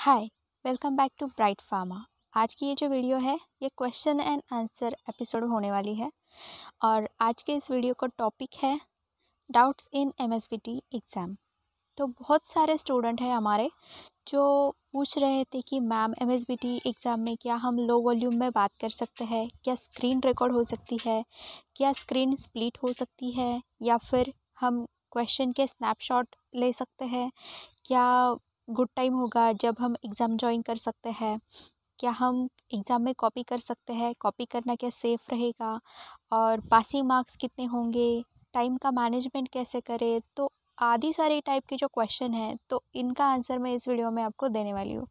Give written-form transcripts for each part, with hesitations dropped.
Hi, welcome back to Bright Pharma. आज की ये जो वीडियो है ये क्वेश्चन एंड आंसर एपिसोड होने वाली है और आज के इस वीडियो का टॉपिक है डाउट्स इन एमएसबीटी एग्ज़ाम। तो बहुत सारे स्टूडेंट हैं हमारे जो पूछ रहे थे कि मैम एमएसबीटी एग्ज़ाम में क्या हम लो वॉल्यूम में बात कर सकते हैं, क्या स्क्रीन रिकॉर्ड हो सकती है, क्या स्क्रीन स्प्लिट हो सकती है या फिर हम क्वेश्चन के स्नैपशॉट ले सकते हैं, क्या गुड टाइम होगा जब हम एग्ज़ाम जॉइन कर सकते हैं, क्या हम एग्ज़ाम में कॉपी कर सकते हैं, कॉपी करना क्या सेफ़ रहेगा और पासिंग मार्क्स कितने होंगे, टाइम का मैनेजमेंट कैसे करें। तो आदि सारे टाइप के जो क्वेश्चन हैं तो इनका आंसर मैं इस वीडियो में आपको देने वाली हूँ।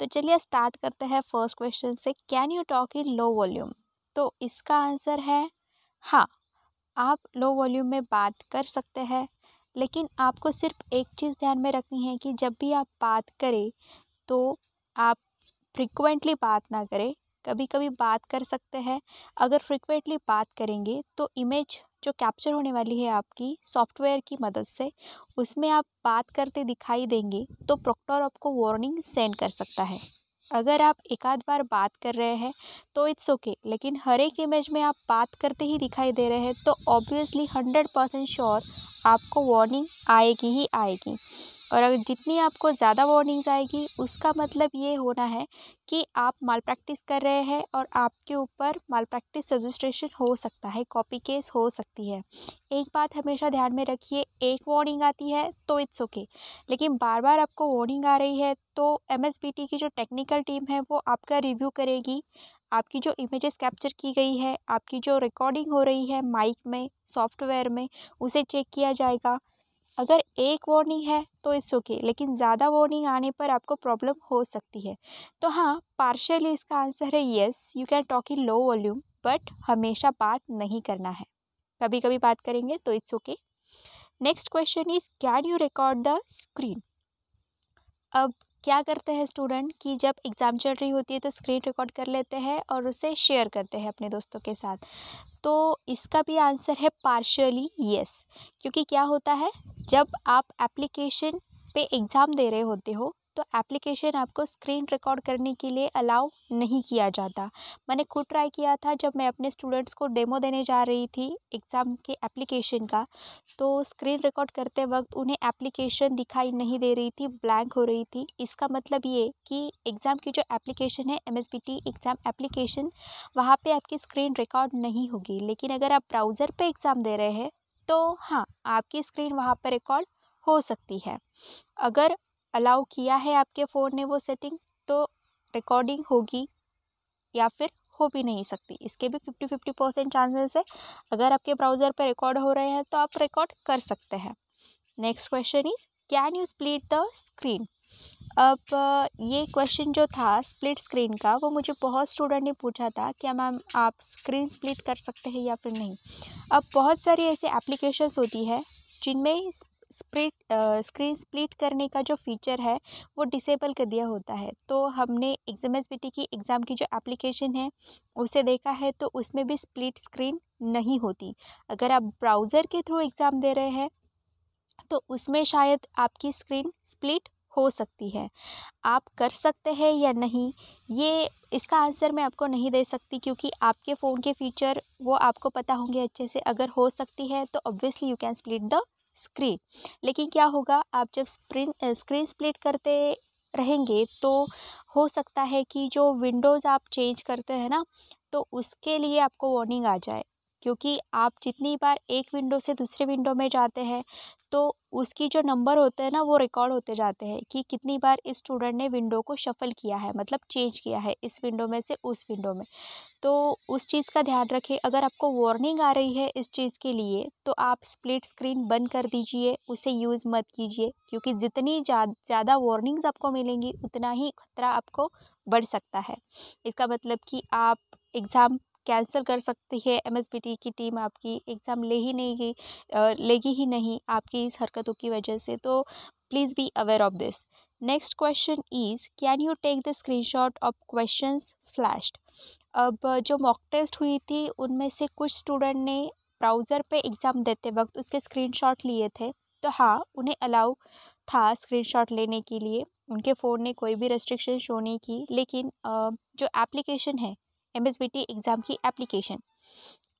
तो चलिए स्टार्ट करते हैं फर्स्ट क्वेश्चन से, can you talk in low volume. तो इसका आंसर है हाँ, आप लो वॉल्यूम में बात कर सकते हैं, लेकिन आपको सिर्फ एक चीज़ ध्यान में रखनी है कि जब भी आप बात करें तो आप फ्रिक्वेंटली बात ना करें। कभी कभी बात कर सकते हैं। अगर फ्रिक्वेंटली बात करेंगे तो इमेज जो कैप्चर होने वाली है आपकी सॉफ्टवेयर की मदद से, उसमें आप बात करते दिखाई देंगे तो प्रोक्टर आपको वार्निंग सेंड कर सकता है। अगर आप एक आध बार बात कर रहे हैं तो इट्स ओके, लेकिन हर एक इमेज में आप बात करते ही दिखाई दे रहे हैं तो ऑब्वियसली 100% श्योर आपको वार्निंग आएगी ही आएगी। और अगर जितनी आपको ज़्यादा वार्निंग्स आएगी उसका मतलब ये होना है कि आप माल प्रैक्टिस कर रहे हैं और आपके ऊपर माल प्रैक्टिस रजिस्ट्रेशन हो सकता है, कॉपी केस हो सकती है। एक बात हमेशा ध्यान में रखिए, एक वार्निंग आती है तो इट्स ओके, लेकिन बार बार आपको वार्निंग आ रही है तो एमएसबीटी की जो टेक्निकल टीम है वो आपका रिव्यू करेगी। आपकी जो इमेजेस कैप्चर की गई है, आपकी जो रिकॉर्डिंग हो रही है माइक में, सॉफ्टवेयर में, उसे चेक किया जाएगा। अगर एक वार्निंग है तो इट्स ओके, लेकिन ज़्यादा वार्निंग आने पर आपको प्रॉब्लम हो सकती है। तो हाँ, पार्शियली इसका आंसर है yes, you can talk in low volume, but हमेशा बात नहीं करना है। कभी कभी बात करेंगे तो it's okay. Next question is can you record the screen. अब क्या करते हैं स्टूडेंट कि जब एग्ज़ाम चल रही होती है तो स्क्रीन रिकॉर्ड कर लेते हैं और उसे शेयर करते हैं अपने दोस्तों के साथ। तो इसका भी आंसर है पार्शियली येस, क्योंकि क्या होता है जब आप एप्लीकेशन पे एग्ज़ाम दे रहे होते हो तो एप्लीकेशन आपको स्क्रीन रिकॉर्ड करने के लिए अलाउ नहीं किया जाता। मैंने खुद ट्राई किया था जब मैं अपने स्टूडेंट्स को डेमो देने जा रही थी एग्ज़ाम के एप्लीकेशन का, तो स्क्रीन रिकॉर्ड करते वक्त उन्हें एप्लीकेशन दिखाई नहीं दे रही थी, ब्लैंक हो रही थी। इसका मतलब ये कि एग्ज़ाम की जो एप्लीकेशन है एमएसबीटी एग्ज़ाम एप्लीकेशन, वहाँ पे आपकी स्क्रीन रिकॉर्ड नहीं होगी। लेकिन अगर आप ब्राउज़र पे एग्ज़ाम दे रहे हैं तो हाँ, आपकी स्क्रीन वहाँ पर रिकॉर्ड हो सकती है। अगर अलाउ किया है आपके फ़ोन ने वो सेटिंग तो रिकॉर्डिंग होगी या फिर हो भी नहीं सकती। इसके भी 50-50% चांसेस है। अगर आपके ब्राउज़र पे रिकॉर्ड हो रहे हैं तो आप रिकॉर्ड कर सकते हैं। Next question is can you split the screen. अब ये क्वेश्चन जो था स्प्लिट स्क्रीन का, वो मुझे बहुत स्टूडेंट ने पूछा था क्या मैम आप स्क्रीन स्प्लिट कर सकते हैं या फिर नहीं। अब बहुत सारी ऐसी एप्लीकेशंस होती है जिनमें स्क्रीन स्प्लिट करने का जो फीचर है वो डिसेबल कर दिया होता है। तो हमने एग्जामएसबीटी की एग्ज़ाम की जो एप्लीकेशन है उसे देखा है तो उसमें भी स्प्लिट स्क्रीन नहीं होती। अगर आप ब्राउज़र के थ्रू एग्ज़ाम दे रहे हैं तो उसमें शायद आपकी स्क्रीन स्प्लिट हो सकती है। आप कर सकते हैं या नहीं, ये इसका आंसर मैं आपको नहीं दे सकती क्योंकि आपके फ़ोन के फीचर वो आपको पता होंगे अच्छे से। अगर हो सकती है तो obviously you can split the screen. लेकिन क्या होगा आप जब स्क्रीन स्प्लिट करते रहेंगे तो हो सकता है कि जो विंडोज़ आप चेंज करते हैं ना, तो उसके लिए आपको वार्निंग आ जाए। क्योंकि आप जितनी बार एक विंडो से दूसरे विंडो में जाते हैं तो उसकी जो नंबर होते हैं ना वो रिकॉर्ड होते जाते हैं कि कितनी बार इस स्टूडेंट ने विंडो को शफल किया है, मतलब चेंज किया है इस विंडो में से उस विंडो में। तो उस चीज़ का ध्यान रखें। अगर आपको वार्निंग आ रही है इस चीज़ के लिए तो आप स्प्लिट स्क्रीन बंद कर दीजिए, उसे यूज़ मत कीजिए, क्योंकि जितनी ज़्यादा वार्निंग्स आपको मिलेंगी उतना ही खतरा आपको बढ़ सकता है। इसका मतलब कि आप एग्ज़ाम कैंसिल कर सकती है, एमएसबीटी की टीम आपकी एग्ज़ाम लेगी ही नहीं आपकी इस हरकतों की वजह से। तो please be aware of this. Next question is can you take the screenshot of questions flashed. अब जो मॉक टेस्ट हुई थी उनमें से कुछ स्टूडेंट ने ब्राउज़र पे एग्ज़ाम देते वक्त उसके स्क्रीनशॉट लिए थे। तो हाँ, उन्हें अलाउ था स्क्रीनशॉट लेने के लिए। उनके फ़ोन ने कोई भी रेस्ट्रिक्शन शो नहीं की, लेकिन जो एप्लीकेशन है MSBT एग्ज़ाम की एप्लीकेशन,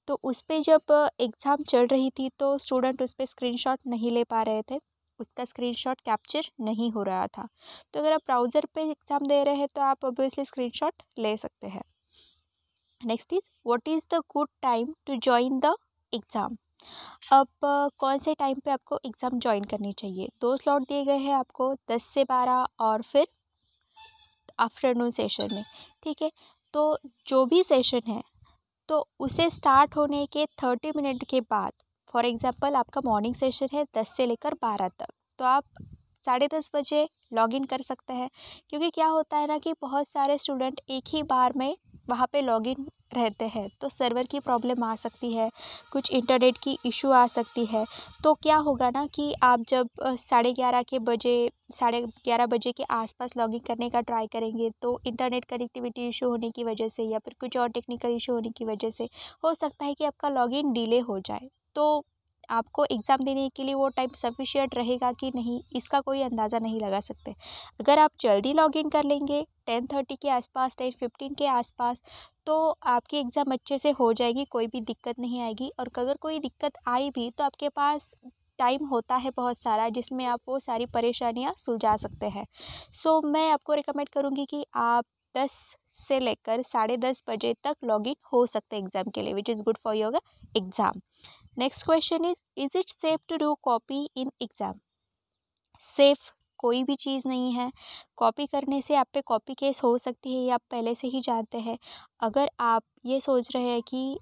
तो उस पे जब एग्ज़ाम चल रही थी तो स्टूडेंट उस पे स्क्रीनशॉट नहीं ले पा रहे थे, उसका स्क्रीनशॉट कैप्चर नहीं हो रहा था। तो अगर आप ब्राउज़र पे एग्ज़ाम दे रहे हैं तो आप ऑब्वियसली स्क्रीनशॉट ले सकते हैं। Next is what is the good time to join the exam. अब कौन से टाइम पे आपको एग्ज़ाम जॉइन करनी चाहिए? 2 स्लॉट दिए गए हैं आपको, 10 से 12 और फिर आफ्टरनून सेशन में, ठीक है? तो जो भी सेशन है तो उसे स्टार्ट होने के 30 मिनट के बाद, फॉर एग्ज़ाम्पल आपका मॉर्निंग सेशन है 10 से लेकर 12 तक, तो आप 10:30 बजे लॉगिन कर सकते हैं। क्योंकि क्या होता है ना कि बहुत सारे स्टूडेंट एक ही बार में वहाँ पे लॉगिन रहते हैं, तो सर्वर की प्रॉब्लम आ सकती है, कुछ इंटरनेट की इशू आ सकती है। तो क्या होगा ना कि आप जब 11:30 बजे के आसपास लॉगिन करने का ट्राई करेंगे तो इंटरनेट कनेक्टिविटी इशू होने की वजह से या फिर कुछ और टेक्निकल इशू होने की वजह से हो सकता है कि आपका लॉगिन डिले हो जाए। तो आपको एग्ज़ाम देने के लिए वो टाइम सफिशिएंट रहेगा कि नहीं, इसका कोई अंदाज़ा नहीं लगा सकते। अगर आप जल्दी लॉगिन कर लेंगे 10:30 के आसपास, 10:15 के आसपास, तो आपकी एग्ज़ाम अच्छे से हो जाएगी, कोई भी दिक्कत नहीं आएगी। और अगर कोई दिक्कत आई भी तो आपके पास टाइम होता है बहुत सारा, जिसमें आप वो सारी परेशानियाँ सुलझा सकते हैं। सो मैं आपको रिकमेंड करूँगी कि आप 10 से लेकर 10:30 बजे तक लॉगिन हो सकते हैं एग्ज़ाम के लिए, which is good for your exam. Next question is it safe to do copy in exam? Safe कोई भी चीज़ नहीं है। कॉपी करने से आप पे कॉपी केस हो सकती है, ये आप पहले से ही जानते हैं। अगर आप ये सोच रहे हैं कि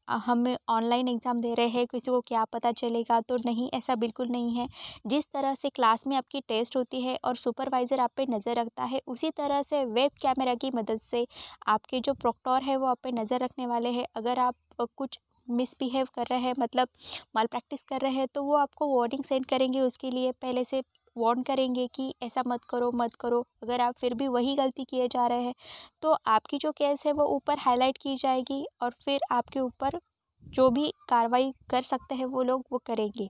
हम ऑनलाइन एग्ज़ाम दे रहे हैं, किसी को क्या पता चलेगा, तो नहीं, ऐसा बिल्कुल नहीं है। जिस तरह से क्लास में आपकी टेस्ट होती है और सुपरवाइज़र आप पे नज़र रखता है, उसी तरह से वेब कैमरा की मदद से आपके जो प्रोक्टर है वो आप पे नज़र रखने वाले हैं। अगर आप कुछ मिसबिहेव कर रहे हैं, मतलब माल प्रैक्टिस कर रहे हैं, तो वो आपको वार्निंग सेंड करेंगे, उसके लिए पहले से वार्न करेंगे कि ऐसा मत करो, मत करो। अगर आप फिर भी वही गलती किए जा रहे हैं तो आपकी जो केस है वो ऊपर हाईलाइट की जाएगी और फिर आपके ऊपर जो भी कार्रवाई कर सकते हैं वो लोग वो करेंगे।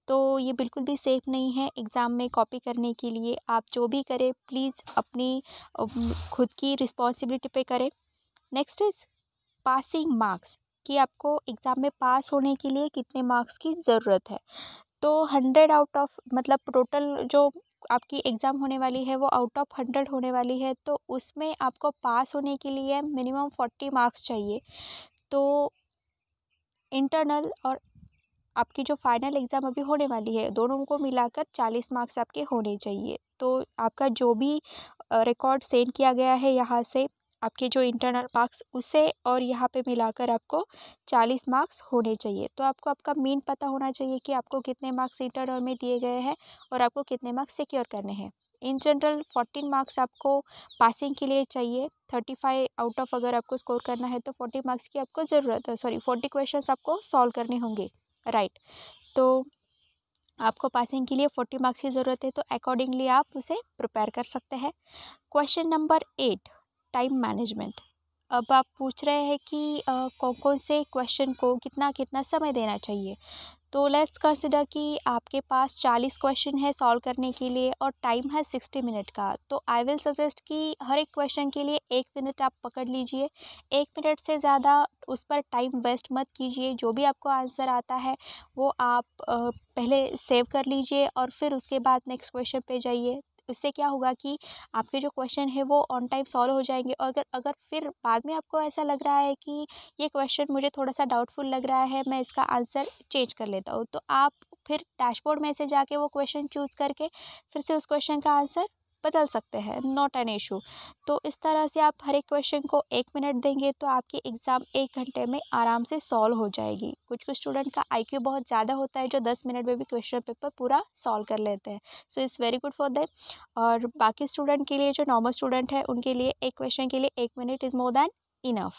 तो ये बिल्कुल भी सेफ़ नहीं है एग्ज़ाम में कॉपी करने के लिए। आप जो भी करें प्लीज़ अपनी खुद की रिस्पॉन्सिबिलिटी पे करें। नेक्स्ट इज़ पासिंग मार्क्स, कि आपको एग्ज़ाम में पास होने के लिए कितने मार्क्स की ज़रूरत है। तो 100 आउट ऑफ, मतलब टोटल जो आपकी एग्ज़ाम होने वाली है वो आउट ऑफ 100 होने वाली है, तो उसमें आपको पास होने के लिए मिनिमम 40 मार्क्स चाहिए। तो इंटरनल और आपकी जो फाइनल एग्ज़ाम अभी होने वाली है, दोनों को मिलाकर 40 मार्क्स आपके होने चाहिए। तो आपका जो भी रिकॉर्ड सेंड किया गया है यहाँ से, आपके जो इंटरनल मार्क्स, उसे और यहाँ पे मिलाकर आपको 40 मार्क्स होने चाहिए। तो आपको आपका मीन पता होना चाहिए कि आपको कितने मार्क्स इंटरनल में दिए गए हैं और आपको कितने मार्क्स सिक्योर करने हैं। इन जनरल 14 मार्क्स आपको पासिंग के लिए चाहिए। 35 आउट ऑफ अगर आपको स्कोर करना है तो 40 मार्क्स की आपको ज़रूरत है, सॉरी 40 क्वेश्चंस आपको सॉल्व करने होंगे, राइट। तो आपको पासिंग के लिए 40 मार्क्स की ज़रूरत है, तो अकॉर्डिंगली आप उसे प्रिपेयर कर सकते हैं। Question number 8, time management. अब आप पूछ रहे हैं कि कौन कौन से क्वेश्चन को कितना कितना समय देना चाहिए। तो लेट्स कंसिडर कि आपके पास 40 क्वेश्चन है सॉल्व करने के लिए और टाइम है 60 मिनट का। तो आई विल सजेस्ट कि हर एक क्वेश्चन के लिए 1 मिनट आप पकड़ लीजिए। 1 मिनट से ज़्यादा उस पर टाइम वेस्ट मत कीजिए। जो भी आपको आंसर आता है वो आप पहले सेव कर लीजिए और फिर उसके बाद नेक्स्ट क्वेश्चन पे जाइए। इससे क्या होगा कि आपके जो क्वेश्चन है वो ऑन टाइम सॉल्व हो जाएंगे। और अगर अगर फिर बाद में आपको ऐसा लग रहा है कि ये क्वेश्चन मुझे थोड़ा सा डाउटफुल लग रहा है, मैं इसका आंसर चेंज कर लेता हूँ, तो आप फिर डैशबोर्ड में से जाके वो क्वेश्चन चूज़ करके फिर से उस क्वेश्चन का आंसर बदल सकते हैं, नॉट एन इशू। तो इस तरह से आप हर एक क्वेश्चन को 1 मिनट देंगे तो आपकी एग्ज़ाम 1 घंटे में आराम से सॉल्व हो जाएगी। कुछ कुछ स्टूडेंट का IQ बहुत ज़्यादा होता है जो 10 मिनट में भी क्वेश्चन पेपर पूरा सॉल्व कर लेते हैं। So it's very good for them. और बाकी स्टूडेंट के लिए, जो नॉर्मल स्टूडेंट है, उनके लिए एक क्वेश्चन के लिए 1 minute is more than enough.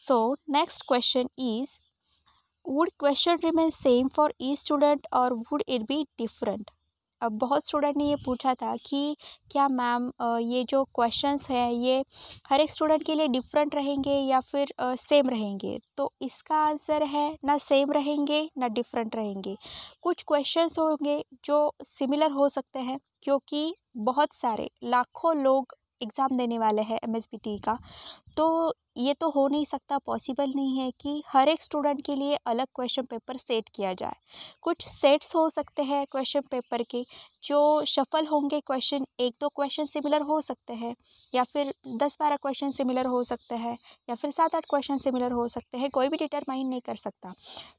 So next question is, would question remain same for each student or would it be different? अब बहुत स्टूडेंट ने ये पूछा था कि क्या मैम ये जो क्वेश्चंस हैं ये हर एक स्टूडेंट के लिए डिफरेंट रहेंगे या फिर सेम रहेंगे। तो इसका आंसर है ना सेम रहेंगे ना डिफरेंट रहेंगे। कुछ क्वेश्चंस होंगे जो सिमिलर हो सकते हैं, क्योंकि बहुत सारे लाखों लोग एग्ज़ाम देने वाले हैं एमएसबीटी का, तो ये तो हो नहीं सकता, पॉसिबल नहीं है कि हर एक स्टूडेंट के लिए अलग क्वेश्चन पेपर सेट किया जाए। कुछ सेट्स हो सकते हैं क्वेश्चन पेपर के, जो शफल होंगे क्वेश्चन, 1-2 क्वेश्चन सिमिलर हो सकते हैं, या फिर 10-12 क्वेश्चन सिमिलर हो सकते हैं, या फिर 7-8 क्वेश्चन सिमिलर हो सकते हैं, कोई भी डिटरमाइन नहीं कर सकता।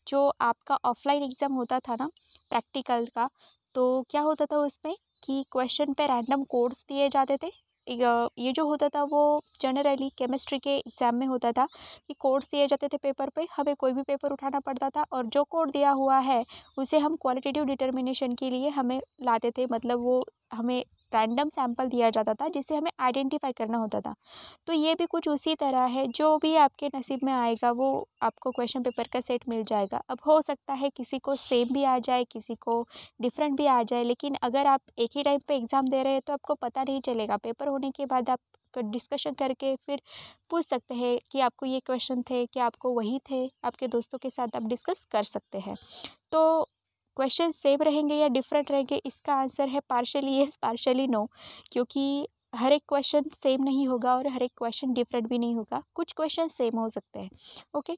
जो आपका ऑफलाइन एग्ज़ाम होता था ना प्रैक्टिकल का, तो क्या होता था उसमें कि क्वेश्चन पे रैंडम कोड्स दिए जाते थे। ये जो होता था वो जनरली केमिस्ट्री के एग्ज़ाम में होता था कि कोड्स दिए जाते थे पेपर पे, हमें कोई भी पेपर उठाना पड़ता था और जो कोड दिया हुआ है उसे हम क्वालिटेटिव डिटर्मिनेशन के लिए हमें लाते थे, मतलब वो हमें रैंडम सैंपल दिया जाता था जिससे हमें आइडेंटिफाई करना होता था। तो ये भी कुछ उसी तरह है, जो भी आपके नसीब में आएगा वो आपको क्वेश्चन पेपर का सेट मिल जाएगा। अब हो सकता है किसी को सेम भी आ जाए, किसी को डिफरेंट भी आ जाए, लेकिन अगर आप एक ही टाइम पे एग्ज़ाम दे रहे हैं तो आपको पता नहीं चलेगा। पेपर होने के बाद आप डिस्कशन करके फिर पूछ सकते हैं कि आपको ये क्वेश्चन थे, क्या आपको वही थे? आपके दोस्तों के साथ आप डिस्कस कर सकते हैं। तो क्वेश्चन सेम रहेंगे या डिफरेंट रहेंगे, इसका आंसर है पार्शियली येस पार्शियली नो, क्योंकि हर एक क्वेश्चन सेम नहीं होगा और हर एक क्वेश्चन डिफरेंट भी नहीं होगा, कुछ क्वेश्चन सेम हो सकते हैं। Okay,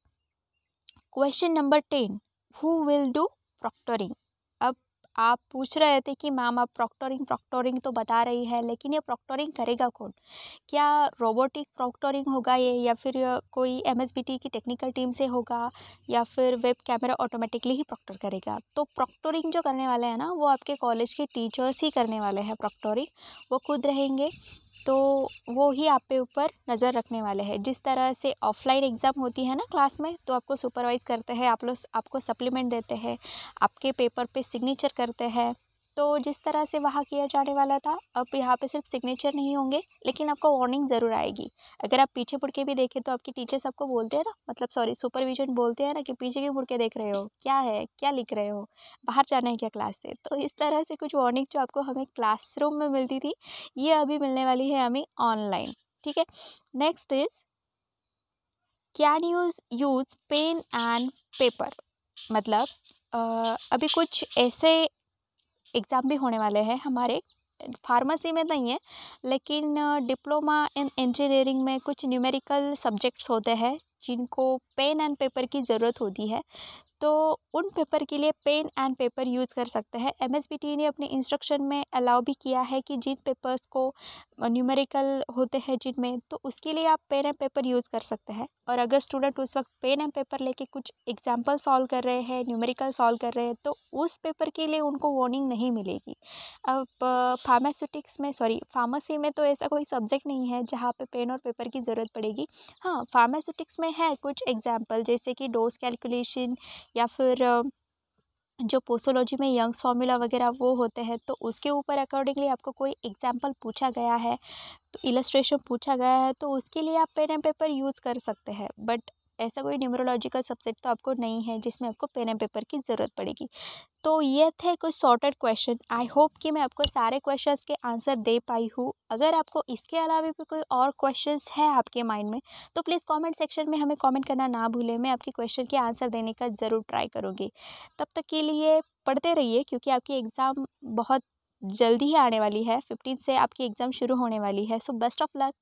question number 10, who will do proctoring. अब आप पूछ रहे थे कि मैम आप प्रॉक्टरिंग प्रॉक्टरिंग तो बता रही है, लेकिन ये प्रॉक्टरिंग करेगा कौन? क्या रोबोटिक प्रॉक्टरिंग होगा ये, या फिर कोई एमएसबीटी की टेक्निकल टीम से होगा, या फिर वेब कैमरा ऑटोमेटिकली ही प्रॉक्टर करेगा? तो प्रॉक्टरिंग जो करने वाले हैं ना, वो आपके कॉलेज के टीचर्स ही करने वाले हैं प्रॉक्टरिंग। वो खुद रहेंगे, तो वो ही आप पे ऊपर नज़र रखने वाले हैं। जिस तरह से ऑफलाइन एग्ज़ाम होती है ना क्लास में, तो आपको सुपरवाइज़ करते हैं, आप लोग आपको सप्लीमेंट देते हैं, आपके पेपर पे सिग्नेचर करते हैं, तो जिस तरह से वहाँ किया जाने वाला था, अब यहाँ पे सिर्फ सिग्नेचर नहीं होंगे, लेकिन आपको वार्निंग ज़रूर आएगी। अगर आप पीछे मुड़ के भी देखें तो आपके टीचर्स आपको बोलते हैं ना, मतलब सॉरी सुपरविजन बोलते हैं ना कि पीछे क्यों मुड़ के देख रहे हो, क्या है, क्या लिख रहे हो, बाहर जाना है क्या क्लास से? तो इस तरह से कुछ वार्निंग जो आपको हमें क्लासरूम में मिलती थी, ये अभी मिलने वाली है हमें ऑनलाइन। ठीक है, next is can use pen and paper. मतलब अभी कुछ ऐसे एग्ज़ाम भी होने वाले हैं हमारे, फार्मेसी में नहीं है, लेकिन डिप्लोमा इन इंजीनियरिंग में कुछ न्यूमेरिकल सब्जेक्ट्स होते हैं जिनको पेन एंड पेपर की ज़रूरत होती है। तो उन पेपर के लिए पेन एंड पेपर यूज़ कर सकते हैं। एमएसबीटी ने अपने इंस्ट्रक्शन में अलाउ भी किया है कि जिन पेपर्स को न्यूमेरिकल होते हैं जिनमें, तो उसके लिए आप पेन एंड पेपर यूज़ कर सकते हैं। और अगर स्टूडेंट उस वक्त पेन एंड पेपर लेके कुछ एग्जाम्पल सॉल्व कर रहे हैं, न्यूमेरिकल सॉल्व कर रहे हैं, तो उस पेपर के लिए उनको वार्निंग नहीं मिलेगी। अब फार्मास्यूटिक्स में, सॉरी फार्मेसी में तो ऐसा कोई सब्जेक्ट नहीं है जहाँ पे पेन और पेपर की ज़रूरत पड़ेगी। हाँ, फार्मास्यूटिक्स में है कुछ एग्जाम्पल, जैसे कि डोज कैलकुलेशन, या फिर जो पोसोलॉजी में यंग्स फार्मूला वगैरह वो होते हैं, तो उसके ऊपर अकॉर्डिंगली आपको कोई एग्जाम्पल पूछा गया है, तो इलस्ट्रेशन पूछा गया है, तो उसके लिए आप पेन एंड पेपर यूज़ कर सकते हैं। बट ऐसा कोई न्यूमरोलॉजिकल सब्जेक्ट तो आपको नहीं है जिसमें आपको पेन एंड पेपर की ज़रूरत पड़ेगी। तो ये थे कुछ सॉर्टेड क्वेश्चन। आई होप कि मैं आपको सारे क्वेश्चंस के आंसर दे पाई हूँ। अगर आपको इसके अलावा भी कोई और क्वेश्चंस है आपके माइंड में, तो प्लीज़ कमेंट सेक्शन में हमें कमेंट करना ना भूलें। मैं आपके क्वेश्चन के आंसर देने का ज़रूर ट्राई करूँगी। तब तक के लिए पढ़ते रहिए, क्योंकि आपकी एग्ज़ाम बहुत जल्दी ही आने वाली है। 15 से आपकी एग्ज़ाम शुरू होने वाली है। So best of luck.